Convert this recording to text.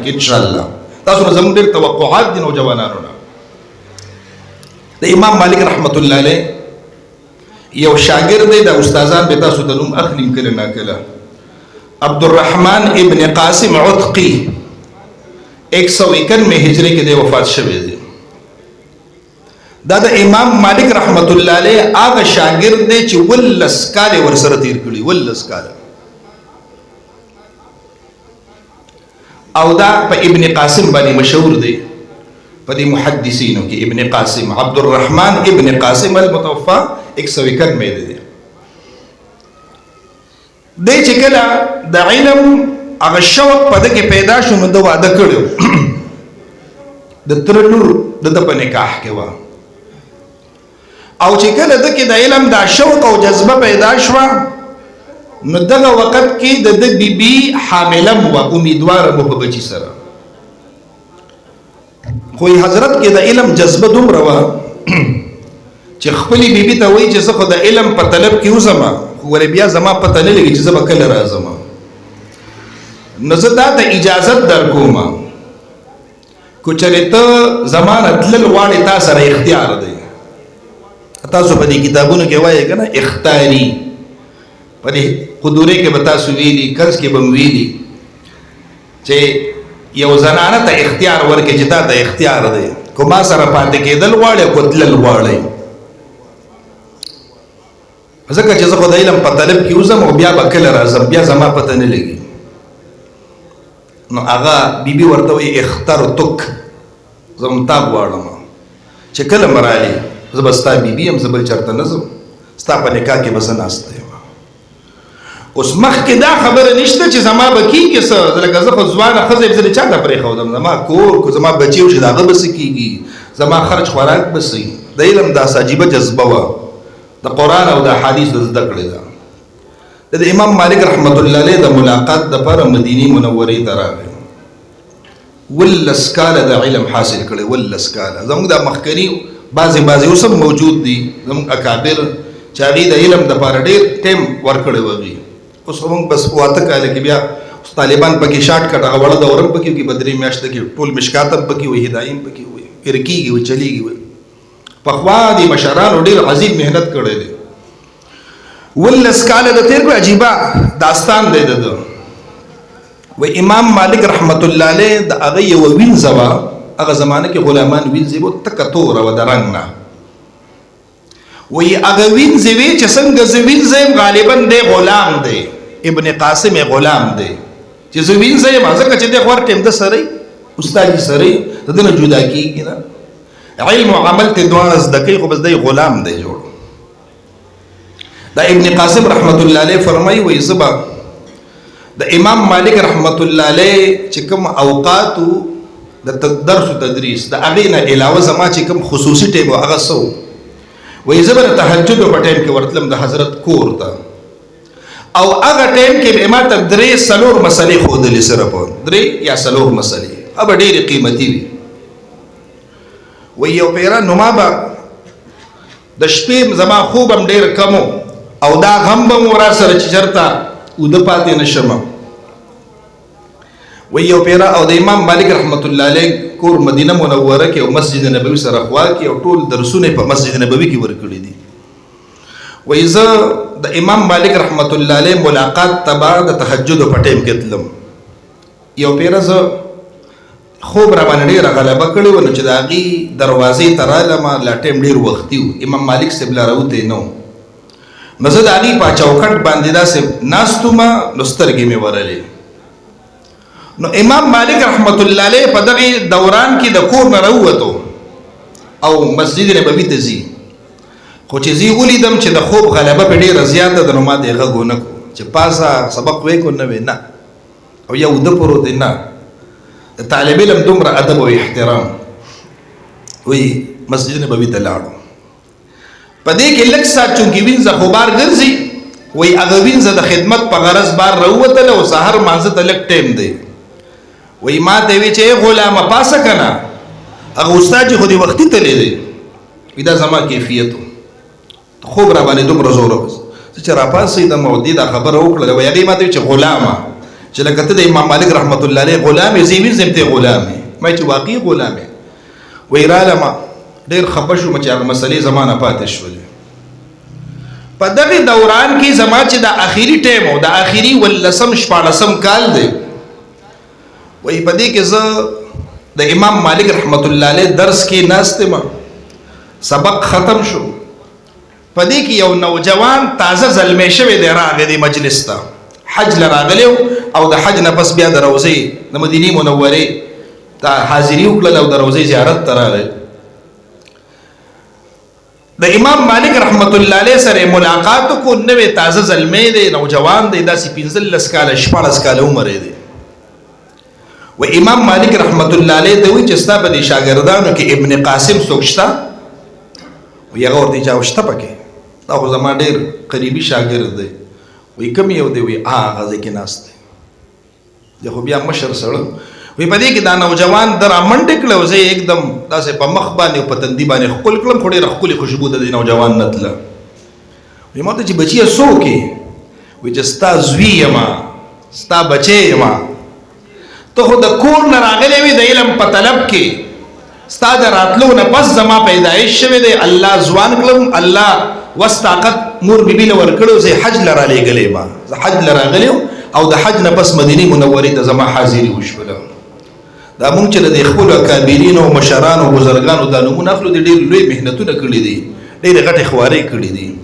کې ان شاء الله. تاسو نه زموږ ډېر توقعات دي نوجوانانو نه. د امام مالک رحمت الله علیه یو شاګرد دی، د استادان به تاسو ته نوم اخلي کله نه کله. عبدالرحمن ابن قاسم عتقی 191 هجری کې د وفات شوی دی. دا د امام مالک رحمت الله علیه هغه شاګرد دی چې 19 کال ورسره تیر کړي، 19 کال. او دا په ابن قاسم باندې مشهور دی په دې محدثینو کې. ابن قاسم عبدالرحمن ابن قاسم المتوفى 191 دی. دی چې کله د علم هغه شوق په دې کې پیدا شو نو د واده کړو د تر لور د په نکاح کې و. او چې کله د کې د علم دا شوق او جذبه پیدا شو نو دغه وخت کې د بیبي حامله و، امیدوار مو په بچی سره. خو حضرت کې د علم جذبه دومره و چې خپلې بیبي ته وایي چې زه خو د علم په طلب کې وځم، خو ولې بیا زما پته نه لګي چې زه به کله راځم. نو زه دا د اجازت درکوم کو چېرې ته زما نه تلل غواړې تا سره اختیار دی. تاسو په دې کتابونو کې وایي که نه اختیاري، په دې قدورې کې به تاسو ویلي، کنز کې به م ویلي چې یو زنانه ته اختیار ورکړي چې تا ته اختیار دی، کو ما سره پاتې کېدل غواړي کو تلل غواړي. ځکه چې زه خو د علم په طلب کې وځم او بیا به کله راځم، بیا زما پته نه لګي. نو هغه بیبي ورته وایي اخترتک، زه هم تا غواړم چې کله م رالې زه به ستا بیبي یم، زه بل چېرته نه ځم، ستا په نکاح کې به زه ناسته یم. اوس مخکې دا خبره نشته چې زما به کېږي څه، لکه زه خو ځوانه ښځه یم، زه د چا ته پرېښودم، زما کور کو زما بچي وشي د هغه به څه کېږي، زما خرچ خوراک به څه. د علم داسې عجیبه جذبه وه، د قرآن او د احادیثو زده کړې ده. د امام مالک رحمت الله علیه د ملاقات دپاره مدینې منورې ته راغی. 19 کاله د علم حاصل کړی، 19 کاله. زموږ د مخکني بعضې اوس هم موجود دي زموږ اکابر چې هغوی د علم دپاره ډېر ټایم ورکړی و هغوی. اوس موږ بس 8 کاله کې بیا طالبان پکې شارټ کټ هغه وړه دوره هم پکې وي، په 3 میاشته کې ټول مشکات هم پکې وي، هدایي هم پکې وي، پرې کېږي وي چلېږي وي. پخوا دې مشرانو ډېر عظیم محنت کړی دی. 19 کاله د تېر کړو. عجیبه داستان دی د ده. وی امام مالک رحمت الله علیه د هغه یوه وینځه وه، هغه زمانه کې غلامان وینځې وه تکه توره وه د رنګ نه. وی هغه وینځې وې چې څنګه زه وینځه یم غالبا دی غلام دی، ابن قاسم غلام دی چې زه وینځه یم، ځکه چې دی غور ټیم د سره استاد یې سره د ده نه جدا کېږي نه، علم و عمل ته دواړه زده کوي، خو بس دی غلام دی جوړ. دا ابن قاسم رحمت الله علیه فرمایي وایي زه به د امام مالک رحمت الله علیه چې کوم اوقاتو د درس و تدریس د هغې نه علاوه زما چې کوم خصوصي ټیم و هغه څه وایي زه به د تهجدو په ټایم کې ورتلم د حضرت کور ته، او هغه ټایم کې به ما ته 3-4 مسلې ښودلې، صرف 3 یا 4 مسلې، هغه به ډېرې قیمتي وي. وایي یو پیره نو ما به د شپې زما خوب هم ډېر کم او دا غم به مو را سره چې چېرته اوده پاتې نه شم. وایي یو پیره او د امام مالک رحمت الله علیه کور مدینه منوره کې او مسجد نبوي سره خوا کې او ټول درسونه په مسجد نبوي کې ورکړي دي. وایي زه د امام مالک رحمت الله علیه ملاقات تبا د تهجدو په ټایم کې تلم. یو پیره زه خوب را باندې ډېره غلبه کړې وه، نو چې د هغې دروازې ته رالم لا ټایم ډېر وختي و، امام مالک صاحب لا راوتی نه و. نو زه د هغې په چوکټ باندې داسې ناست وم، نو سترګې مې ورلې. نو امام مالک رحمت الله علیه په دغې دوران کې د کور نه راووتو او مسجد نبوي ته ځي، خو چې زه ولیدم چې د خوب غلبه پرې ډېره زیاته ده، نو ما ته یې غږ ونه کړو چې پاسه سبق ویې کو نه وی نه، او یا اوده پروت دی نه. د طالب علم دومره ادب او احترام. وی مسجد نبوي ته لاړو. په دې کې لږ ساعت چونکې وینځه خو بار ګرځي، وی هغه وینځه د خدمت په غرض بار راووتله او سهار مانځه ته لږ ټایم دی. وی ما ته وی چې ای غلامه پاسه که نه، هغه استاد چې خو دې وختي تللی دی. وی دا زما کیفیت و، خوب را باندې دومره زوره زه چې راپاڅېدم او دې دا خبره وکړله، وی هغې ما ته وی چې غلامه چې لکه ته د امام مالک رحمت الله علیه غلام یې زیوی زمته غلام یې ما چې واقعي غلام یې وی رااله ما ډېر خفه شوم چې هغه مسلې زمانه پاتې شولې په دغه دوران کې زما چې د آخري ټیم او د آخري ولسم شپاړسم کال دی وی په دې کې زه د امام مالک رحمت الله علیه درس کې ناستم سبق ختم شو په دې کې یو نوجوان تازه زلمی شوی دی راغی د مجلس ته حج لراغلی او د حج نه پس بیا د روضې د مدینې منورې ته حاضري وکړله او د روضې زیارت ته راغی د امام مالک رحمت الله علیه سره ملاقات کو نوې تازه زلمی دی نوجوان دی داسې 15 کاله 14 کاله عمر دی و امام مالک رحمت الله علیه ته وایي چې ستا په دې شاګردانو کې ابن قاسم څوک شته وی هغه ورته جواب شته پکې دا خو زما ډېر قریبي شاګرد دی وی کوم یو دی وی هغه ځای کې ناست دی خو بیا مشر سړی وی په دې کې دا نوجوان در منډې کړه زه एकदम داسې په مخ باندې او په تندي باندې خپل کړم خو ډېره ښکلې خوشبو د دې نوجوان نه تله وی ما ته چې بچیه څوک یې وی چې ستا زوی یمه ستا بچی یمه ته خو د کور نه راغلی وي د علم په طلب کې ستا د راتلو نه پس زما پیدایش شوی دی الله ځوان کړم الله وس طاقت مور بیبي له ورکړو زه حج لرا لېږلی ما زه حج لرا غلی او د حج نه پس مدینې منورې ته زما حاضري وشوله دا مونږ چې د خپلو اکابرینو مشرانو بزرګانو دا نومونه اخلو د ډېر لوی محنتونه کړي دي ډېرې غټې خوارۍ کړي دي